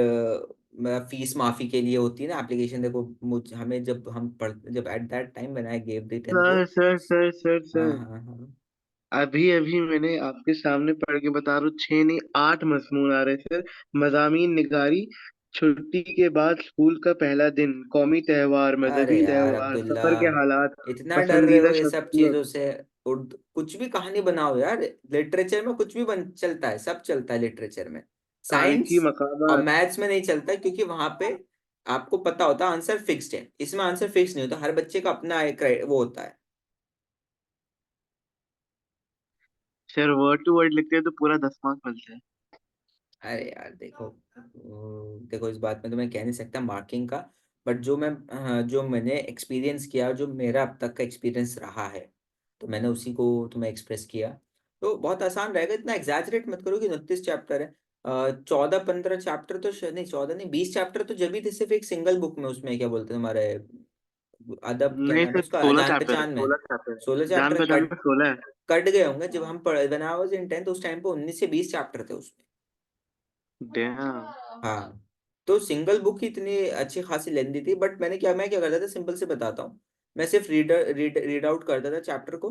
फीस माफी के लिए होती है ना एप्लीकेशन। देखो हमें जब at that time when I gave the 10th sir board. Sir sir sir हाँ सर, हाँ हाँ। अभी अभी मैंने आपके सामने पढ़ के बता रहा हूँ, 6 नहीं 8 मजमून आ रहे हैं सर। मज़ामीन निगारी, छुट्टी के बाद स्कूल का पहला दिन, कौमी त्योहार, अरे मजहबी यार त्योहार, अब्दुल्ला, सफर के हालात, इतना डर रहे हो पसंदीदा ये सब शख्सियत। चीजों से? उर्दू कुछ भी कहानी बनाओ यार, लिटरेचर में कुछ भी बन चलता है, सब चलता है लिटरेचर में। तारीखी साइंस और मकामात। मैथ्स में नहीं चलता, क्योंकि वहां पे आपको पता होता है आंसर फिक्स्ड है, इसमें आंसर फिक्स नहीं होता, हर बच्चे का अपना एक वो होता है। सर वर्ड टू वर्ड लिखते हैं तो पूरा 10 मार्क मिलता है। अरे यार देखो, देखो इस बात में तो मैं कह नहीं सकता मार्किंग का, बट जो मैंने एक्सपीरियंस किया, जो मेरा अब तक का एक्सपीरियंस रहा है, तो मैंने उसी को तुम्हें एक्सप्रेस किया। तो बहुत आसान रहेगा, इतना एग्जैजरेट मत करो कि 29 चैप्टर है। 14-15 चैप्टर तो नहीं, 14 नहीं, 20 चैप्टर तो जब भी थे सिर्फ एक सिंगल बुक में, उसमें क्या बोलते हैं हमारे अदब, क्या नहीं नाम है सर, उसका, 16 जान चैप्टर है, पहचान में। 16 चैप्टर 16 है, जान चैप्टर पहचान कट में 16 है। कट गए होंगे जब हम पढ़ when I was in 10th, उस टाइम पे 19 से 20 चैप्टर थे उसमें। डैम। हाँ, तो सिंगल बुक ही इतनी अच्छी खासी लेंदी थी, बट मैं क्या करता था, सिंपल से बताता हूँ। मैं सिर्फ रीड आउट करता था चैप्टर को,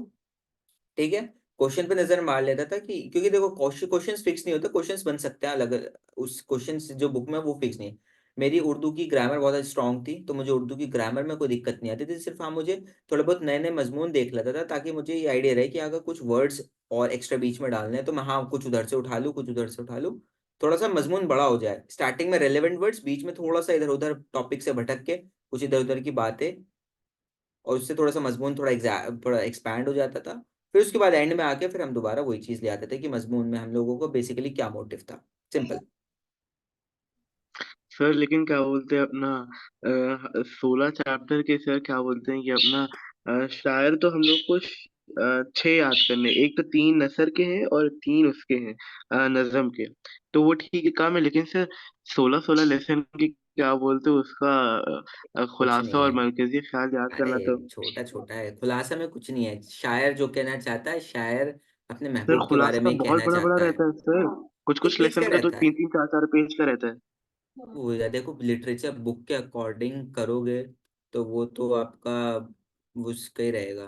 ठीक है, क्वेश्चन पे नजर मार लेता था कि, क्योंकि देखो क्वेश्चंस फिक्स नहीं होते, क्वेश्चंस बन सकते हैं अलग, उस क्वेश्चंस जो बुक में वो फिक्स नहीं है। मेरी उर्दू की ग्रामर बहुत स्ट्रांग थी, तो मुझे उर्दू की ग्रामर में कोई दिक्कत नहीं आती थी, सिर्फ हाँ मुझे थोड़े बहुत नए नए मजमून देख लेता था, ताकि मुझे ये आइडिया रहे कि अगर कुछ वर्ड्स और एक्स्ट्रा बीच में डालने हैं तो मैं हाँ कुछ उधर से उठा लूँ, कुछ उधर से उठा लूँ, थोड़ा सा मजमून बड़ा हो जाए, स्टार्टिंग में रेलेवेंट वर्ड्स, बीच में थोड़ा सा इधर उधर टॉपिक से भटक के कुछ इधर उधर की बातें, और उससे थोड़ा सा मजमून थोड़ा एक्सपैंड हो जाता था। फिर उसके बाद एंड में आके फिर हम दोबारा वही चीज ले आते थे कि मजमून में हम लोगों को बेसिकली क्या मोटिव था, सिंपल। सर लेकिन क्या बोलते हैं अपना, 16 चैप्टर के सर क्या बोलते हैं कि अपना, शायर तो हम लोग को 6 याद करने, एक तो 3 नसर के हैं और 3 उसके हैं, नज्म के। तो वो ठीक है काम है, लेकिन सर 16-16 लेसन की क्या बोलते हैं उसका, कुछ खुलासा नहीं और है, मरकजी ख्याल याद अरे करना तो। छोटा छोटा है, खुलासा में कुछ नहीं है, शायर जो कहना चाहता है, शायर अपने सर महबूब के बारे खुलासा में ही बहुत कहना बड़ा बड़ा चाहता है। रहता है सर, कुछ एक कुछ पेज का लेसन का तो रहता है, 3-3 4-4 पेज का रहता है। वो देखो लिटरेचर बुक के अकॉर्डिंग करोगे तो वो तो आपका उसका ही रहेगा,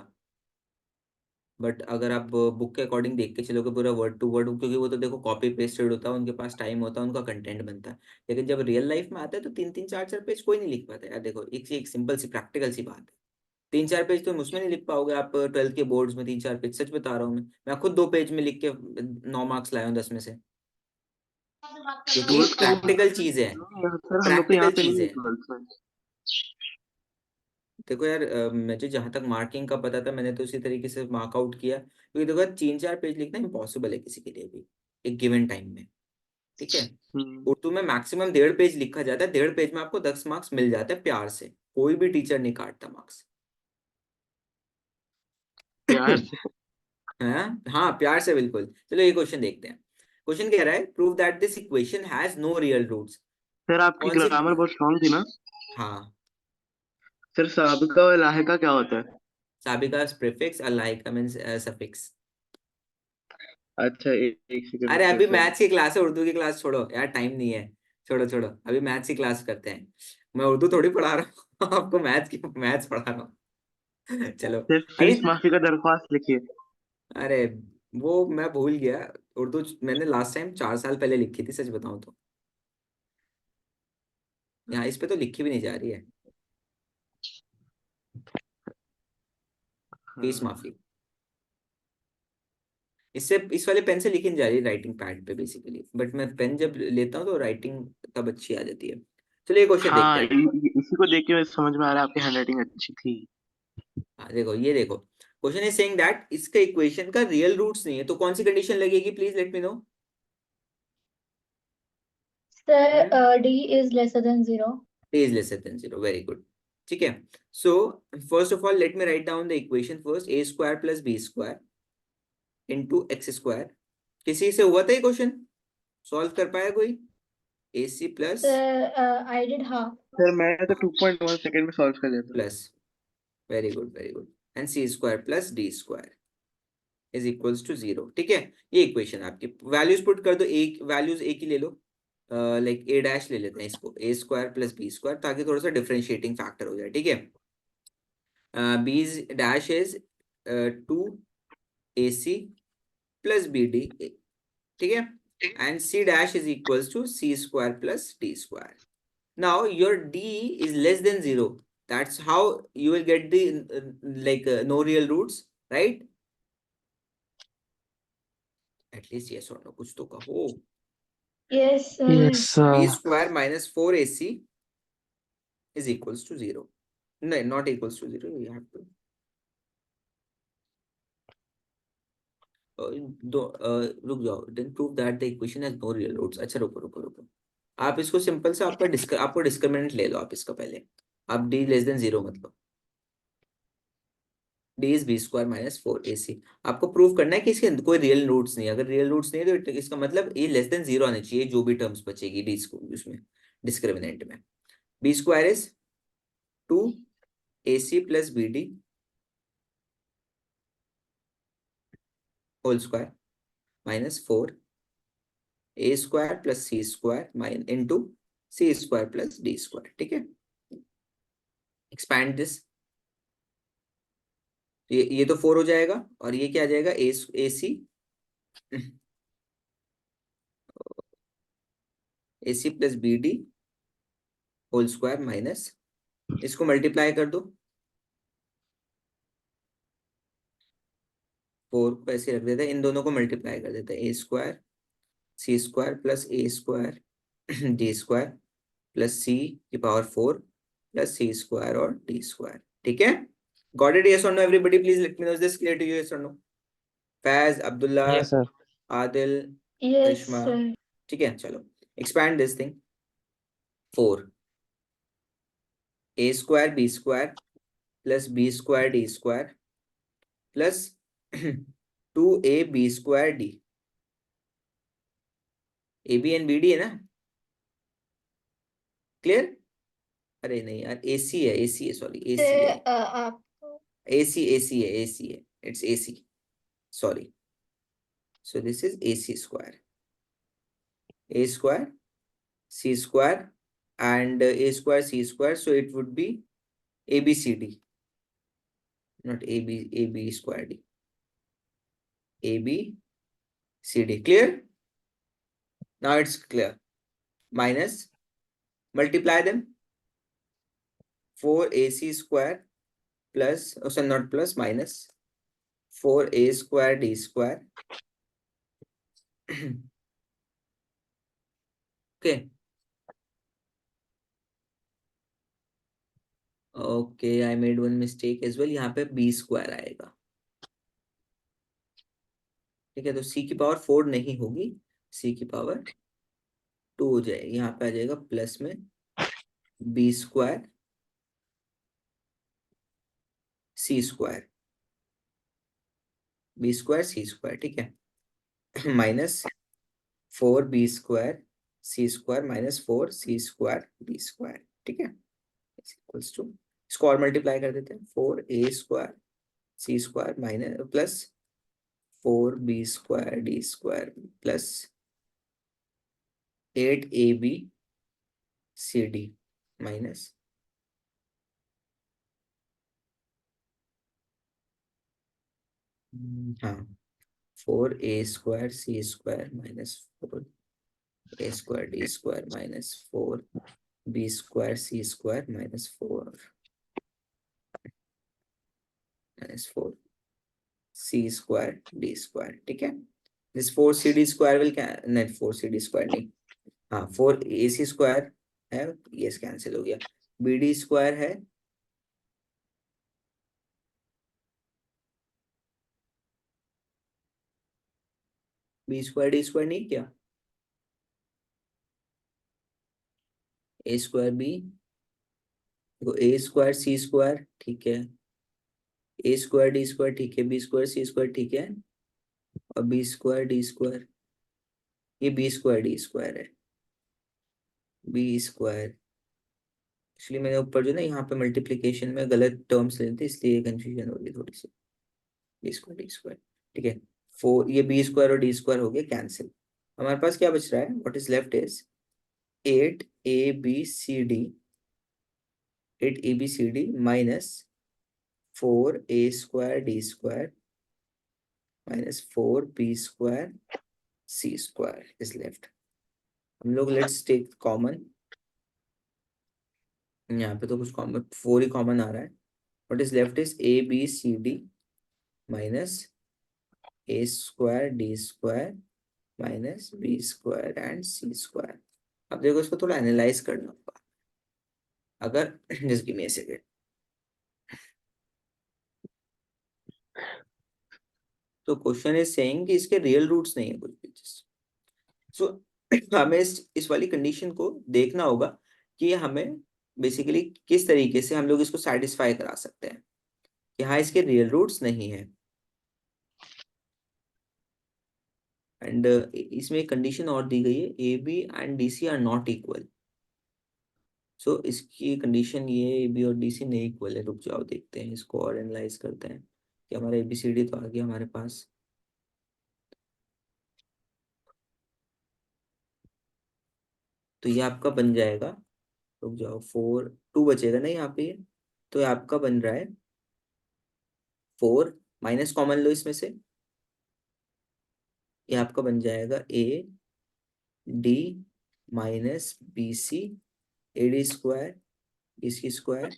बट अगर आप बुक के अकॉर्डिंग देख के चलोगे पूरा वर्ड टू वर्ड, क्योंकि वो तो देखो कॉपी पेस्टेड होता है, उनके पास टाइम होता है, उनका कंटेंट बनता है। लेकिन जब रियल लाइफ में आता है तो 3-3 4-4 पेज कोई नहीं लिख पाता यार। देखो एक सिंपल सी प्रैक्टिकल सी बात है, 3-4 पेज तुम उसमें नहीं लिख पाओगे, आप 12th के बोर्ड्स में 3-4 पेज, सच बता रहा हूँ मैं खुद 2 पेज में लिख के 9 मार्क्स लाया हूँ 10 में से, क्योंकि ये 12th का बोर्ड? प्रैक्टिकल चीज है, सर हम लोग को यहाँ प्रैक्टिकल पे चीज नहीं है है। 12th में। देखो यार, मुझे जहां तक मार्किंग का पता था मैंने तो उसी तरीके से मार्क आउट किया, क्योंकि देखो 3-4 पेज लिखना इम्पॉसिबल है किसी के लिए भी एक गिवन टाइम में, ठीक है। उर्दू में मैक्सिमम 1.5 पेज लिखा जाता है, 1.5 पेज में आपको 10 मार्क्स मिल जाते हैं प्यार से, कोई भी टीचर नहीं काटता मार्क्स। प्यार से। हाँ प्यार से बिल्कुल। चलो ये क्वेश्चन देखते हैं। क्वेश्चन कह रहा है prove that this equation has no real roots. Sir आपकी कौन सी? ग्रामर बहुत स्ट्रांग थी ना। हाँ, सर साबिका और लाहिका क्या होता है? साबिका प्रीफिक्स, अलाइका मींस सफिक्स। अच्छा एक सेकंड अरे रुकिए अभी सर। मैथ्स की क्लास है, उर्दू की क्लास छोड़ो यार, टाइम नहीं है। छोड़ो छोड़ो, अभी मैथ्स की क्लास करते हैं। मैं उर्दू थोड़ी पढ़ा रहा हूँ आपको, मैथ्स पढ़ा रहा हूँ। चलो सर अभी। फीस माफी का दरख्वास्त लिखिए। अरे वो मैं भूल गया। उर्दू मैंने लास्ट टाइम 4 साल पहले लिखी थी, सच बताऊं तो। यहाँ इस पे तो लिखी भी नहीं जा रही है, फीस हाँ। माफी। इससे इस वाले पेन से लिखी नहीं जा रही राइटिंग पैड पे बेसिकली, बट मैं पेन जब लेता हूँ तो राइटिंग तब अच्छी आ जाती है। चलिए ये क्वेश्चन देखते हाँ, हैं। इसी को देख के समझ में आ रहा है आपकी हैंडराइटिंग अच्छी थी। हाँ देखो, ये देखो क्वेश्चन इज सेइंग दैट इसका इक्वेशन का रियल रूट्स नहीं है, तो कौन सी कंडीशन लगेगी, please let me no. Sir D is lesser than 0. A is lesser than 0, very good. ठीक है, so first of all let me write down the equation first, A square plus B square into X square. किसी से हुआ था ये question, solve कर पाया कोई? A c plus Sir, I did half. Sir मैं तो 2.1 सेकंड में सॉल्व कर देता। Plus, very good very good, and c square plus D square is equals to 0। ठीक है, ये इक्वेशन आपकी वैल्यूज पुट कर दो, एक वैल्यूज एक ही ले लो, लाइक ए डैश ले लेते हैं इसको, A square plus B square, ताकि थोड़ा सा डिफरेंशिएटिंग फैक्टर हो जाए। ठीक है, B dash is 2 AC plus B D. ठीक है, and C dash is equals to C square plus D square. Now your D is less than 0, that's how you will get the no real roots, right? At least yes or no, कुछ तो कहो। Yes, sir. Yes, B square minus 4AC is equals to 0. No, not equals to 0. You have to रुक जाओ, then prove that the equation has no real roots। अच्छा रुको रुको रुको, आप इसको सिंपल से आपको डिस्क्रिमिनेंट ले लो आप इसका पहले, आप d लेस देन 0 मतलब d is b square minus 4AC। आपको प्रूव करना है कि इसके कोई रियल रूट्स नहीं है। अगर रियल रूट्स नहीं है तो इसका मतलब ये लेस देन 0 आना चाहिए, जो भी टर्म्स बचेगी डी उसमें डिस्क्रिमिनेंट में। b square is 2AC plus BD whole square minus 4A square plus C square minus into C square plus D square. ठीक है, एक्सपैंड दिस, ये तो 4 हो जाएगा, और ये क्या आ जाएगा, AC plus BD whole square minus, इसको मल्टीप्लाई कर दो, 4 को ऐसे रख देते हैं, इन दोनों को मल्टीप्लाई कर देते हैं, a square C square plus a square D square plus c की पावर 4 प्लस सी स्क्वायर और डी स्क्वायर। ठीक है, गॉट इट? यस और no everybody, please let me know, is this clear to you? Yes और no? Faiz, Abdullah, yes, sir. Adil, Yes, Karishma. sir. ठीक है, चलो expand this thing, 4A square b square plus B square D square plus 2AB square D. A B and B D है ना, clear? अरे नहीं यार, AC है सॉरी, AC Sir, है, आपको AC है, it's AC, sorry. So this is AC square, A square C square and A square C square, so it would be ABCD, not AB square D, ABCD. Clear? Now it's clear. Minus, multiply them, 4AC square plus, oh sorry, not plus, minus 4A square D square. Okay. Okay, I made one mistake as well, यहाँ पे B square आएगा। ठीक है, तो C की power 4 नहीं होगी, C की पावर 2 हो जाएगा, यहाँ पे आ जाएगा प्लस में बी स्क्वायर सी स्क्वायर, बी स्क्वायर सी स्क्वायर, ठीक है, माइनस 4b स्क्वायर सी square minus 4c square b square, ठीक है, इक्वल्स टू, इसको और मल्टीप्लाई कर देते हैं, 4a स्क्वायर सी square minus plus 4b square D square plus 8ab c d minus हाँ 4a स्क्वायर सी square minus 4a square D square minus 4b square सी square minus 4 c square D square, ठीक है, this 4cd square will नहीं 4cd square नहीं, हाँ 4ac square है, ये cancel हो गया, bd स्क्वायर है b स्क्वायर डी स्क्वायर नहीं क्या, a स्क्वायर b, देखो a स्क्वायर सी स्क्वायर ठीक है, a स्क्वायर डी स्क्वायर ठीक है, b स्क्वायर सी स्क्वायर ठीक है, और b स्क्वायर डी स्क्वायर, ये b स्क्वायर डी स्क्वायर है, b स्क्वायर, एक्चुअली मैंने ऊपर जो ना यहाँ पे मल्टीप्लिकेशन में गलत टर्म्स लेते इसलिए कंफ्यूजन हो रही थोड़ी सी, बी स्क्वायर डी स्क्वायर, ठीक है, 4 ये बी स्क्वायर और डी स्क्वायर हो गया कैंसिल, हमारे पास क्या बच रहा है, what is left is 8abcd 8abcd minus 4a square D square minus 4b square C square is left, हम लोग लेट्स टेक कॉमन, यहाँ पे तो कुछ कॉमन 4 ही कॉमन आ रहा है, what is left is abcd minus a square D square minus b square and c square, अब देखो इसको थोड़ा एनालाइज करना होगा, अगर just give me a second, तो क्वेश्चन इज सेइंग कि इसके रियल रूट्स नहीं है कुछ भी, सो हमें इस वाली कंडीशन को देखना होगा कि हमें बेसिकली किस तरीके से हम लोग इसको सेटिस्फाई करा सकते हैं कि हाँ इसके रियल रूट्स नहीं है, एंड इसमें एक कंडीशन और दी गई है a B and d c are not equal, so इसकी कंडीशन ये ए बी और डी सी नहीं इक्वल है, रुक जाओ देखते हैं इसको और एनालाइज करते हैं कि हमारा ABCD तो आ गया हमारे पास, तो ये आपका बन जाएगा, रुक जाओ 4 2 बचेगा ना यहाँ पे, तो ये आपका बन रहा है 4 माइनस कॉमन लो इसमें से, ये आपका बन जाएगा AD minus BC AD square BC square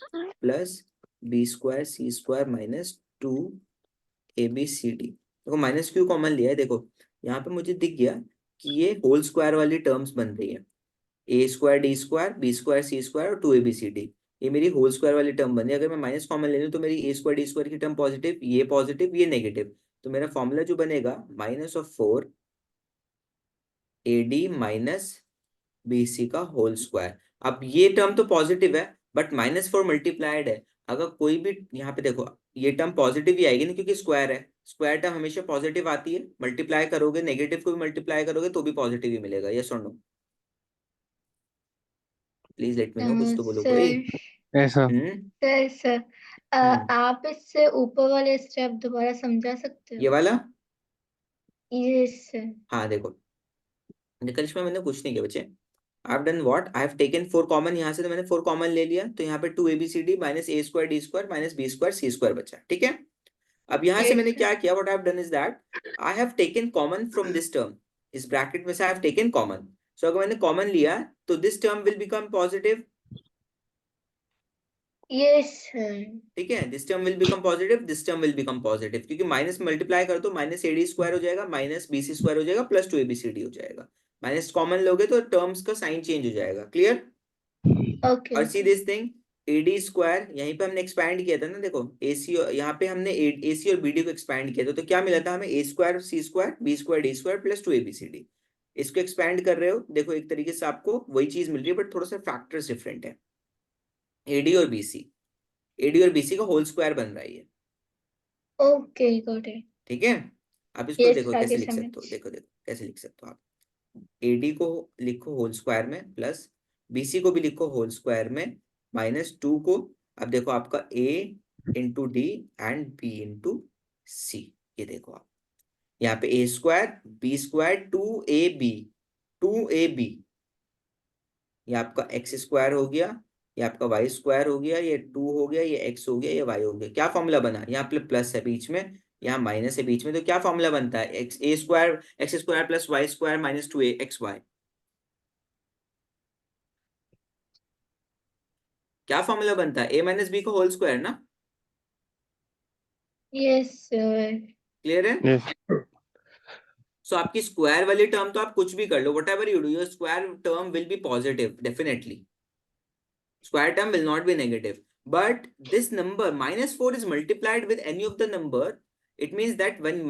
plus B square C square minus 2ABCD, देखो माइनस क्यों कॉमन लिया है, देखो यहाँ पे मुझे दिख गया कि ये होल स्क्वायर वाली टर्म्स बन रही है, a square D square b square C square और 2ABCD, ये मेरी होल स्क्वायर वाली टर्म बन रही है, अगर मैं माइनस कॉमन ले लूँ तो मेरी ए स्क्वायर डी स्क्वायर की टर्म पॉजिटिव ये नेगेटिव, तो मेरा फॉर्मूला जो बनेगा -4AD माइनस BC का होल स्क्वायर, अब ये टर्म तो पॉजिटिव है बट -4 मल्टीप्लाइड है, अगर कोई भी यहाँ पे देखो ये टर्म पॉजिटिव ही आएगी ना क्योंकि स्क्वायर है, स्क्वायर टर्म हमेशा पॉजिटिव आती है, मल्टीप्लाई करोगे नेगेटिव को भी मल्टीप्लाई करोगे तो भी पॉजिटिव ही मिलेगा, यस और no, please let me know, कुछ तो बोलो कोई। सर ऐसा सर आप इससे ऊपर वाले स्टेप दोबारा समझा सकते ये हो? वाला, यस सर। हाँ देखो निकलिश में मैंने कुछ नहीं किया बच्चे, I've done what? I have taken 4 common, यहाँ से तो मैंने 4 कॉमन ले लिया, तो यहाँ पे 2ABCD minus A square D square minus B square C square बचा, ठीक है, अब यहाँ से Yes, मैंने sir. क्या किया, what I have done is that I have taken common from this term, इस ब्रैकेट में से I have taken common, so अगर मैंने कॉमन लिया तो this term will become positive, Yes, sir. ठीक है, this term will become positive, this term will become positive, क्योंकि माइनस मल्टीप्लाई कर तो माइनस AD स्क्वायर हो जाएगा माइनस BC स्क्वायर हो जाएगा प्लस 2ABCD हो जाएगा, माइनस कॉमन लोगे तो टर्म्स का साइन चेंज हो जाएगा, क्लियर, Okay. और see this thing AD square, यहीं पे हमने एक्सपैंड किया था ना, देखो AC यहाँ पे हमने AC और BD को एक्सपैंड किया था, तो क्या मिला था हमें A square C square B square D square plus 2ABCD, इसको एक्सपैंड कर रहे हो, देखो एक तरीके से आपको वही चीज मिल रही है बट थोड़ा सा फैक्टर्स डिफरेंट है। एडी और बीसी, एडी और बीसी का होल स्क्वायर बन रहा है ये, ओके गॉट इट। ठीक है। आप इसको यस देखो थैंक कैसे यू लिख सो सकते हो, मच। देखो देखो कैसे लिख सकते हो आप। एडी को लिखो होल स्क्वायर में, प्लस बीसी को भी लिखो होल स्क्वायर में, -2 को, अब देखो आपका a into d and b into c. ये देखो आप यहाँ पे ए square b square 2ab, 2ab, ये आपका एक्स स्क्वायर हो गया, ये आपका वाई स्क्वायर हो गया, ये 2 हो गया, ये एक्स हो गया, ये वाई हो गया। क्या फॉर्मूला बना, यहाँ पे प्लस है बीच में, यहाँ माइनस है बीच में, तो क्या फॉर्मूला बनता है, x a square x square plus y square minus 2a x y. क्या फॉर्मूला बनता है, ए माइनस बी का होल स्क्वायर ना। Yes sir. क्लियर है। Yes. सो आपकी स्क्वायर वाली टर्म तो आप कुछ भी कर लो, whatever you do, your square term will be positive definitely, square term will not be negative. But this number -4 is multiplied with any of the number. It means that when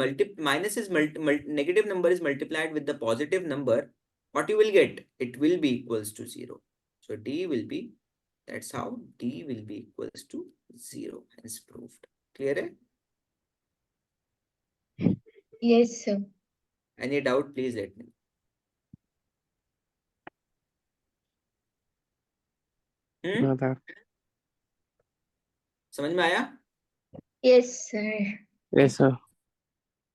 negative number is multiplied with the positive number, what you will get, it will be equals to 0. So D will be, that's how D will be equals to 0, hence proved. Clear hai? Yes sir. Any doubt, please let me know. No, that. समझ में आया? Yes sir. Yes, sir.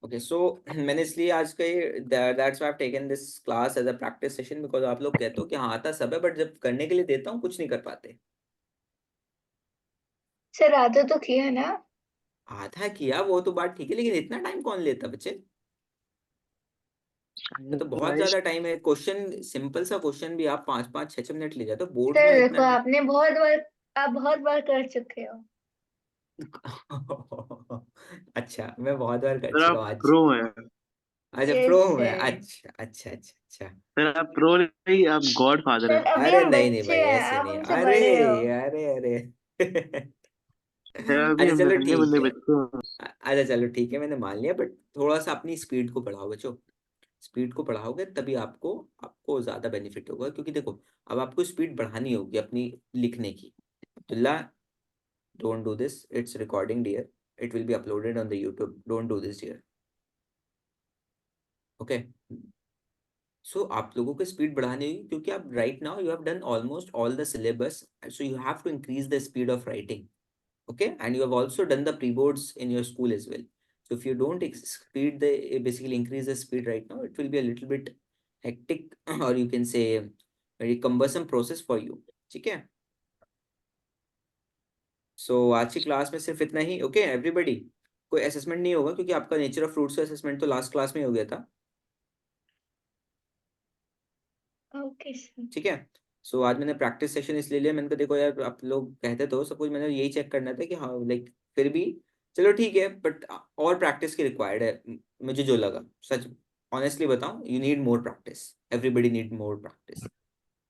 Okay so मैंने इसलिए आज का ये that's why I have taken this class as a practice session, because आप लोग कहते हो कि हाँ आता सब है, बट जब करने के लिए देता हूँ कुछ नहीं कर पाते। सर आधा तो किया ना। आधा किया वो तो बात ठीक है, लेकिन इतना टाइम कौन लेता बच्चे, ये तो बहुत ज्यादा टाइम है। क्वेश्चन सिंपल सा क्वेश्चन भी आप 5-5 6-6 मिनट ले जाते हो, बोर्ड सर में देखो इतना आपने आप बहुत बार कर चुके हो। अच्छा मैं बहुत बार कर सर चुका आप हूँ आज। प्रो हैं। अच्छा यस प्रो हूँ मैं, सर। अच्छा अच्छा अच्छा अच्छा। सर आप प्रो नहीं, आप गॉड फादर सर हैं। अभी अरे हम नहीं नहीं बच्चे भाई हैं, ऐसे आप नहीं, हमसे अरे बड़े हो। अरे अरे सर अभी अच्छा हम चलो नन्हे ठीक मुन्ने है, बच्चे हैं। अच्छा चलो ठीक है मैंने मान लिया, बट थोड़ा सा अपनी स्पीड को बढ़ाओ बच्चों, स्पीड को बढ़ाओगे तभी आपको आपको ज्यादा बेनिफिट होगा, क्योंकि देखो अब आपको स्पीड बढ़ानी होगी अपनी लिखने की। Abdullah don't do this, it's recording dear, it will be uploaded on the YouTube, don't do this dear, okay. So आप लोगों को स्पीड बढ़ानी होगी, क्योंकि आप right now you have done almost all the syllabus, so you have to increase the speed of writing, okay, and you have also done the pre-boards in your school as well. So if you don't basically increase the speed right now, it will be a little bit hectic or you can say very cumbersome process for you, ठीक है। So आज की class में सिर्फ इतना ही, okay everybody. कोई assessment नहीं होगा, क्योंकि आपका नेचर ऑफ फ्रूट्स का असेसमेंट तो लास्ट क्लास में हो गया था, ओके सर। ठीक है। सो आज मैंने प्रैक्टिस सेशन इसलिए लिया, मैंने कहा देखो यार आप लोग कहते तो सब कुछ, मैंने यही चेक करना था कि हाँ लाइक फिर भी चलो ठीक है, बट और प्रैक्टिस की रिक्वायर्ड है, मुझे जो लगा सच ऑनेस्टली बताऊं, you need more practice, everybody need more practice.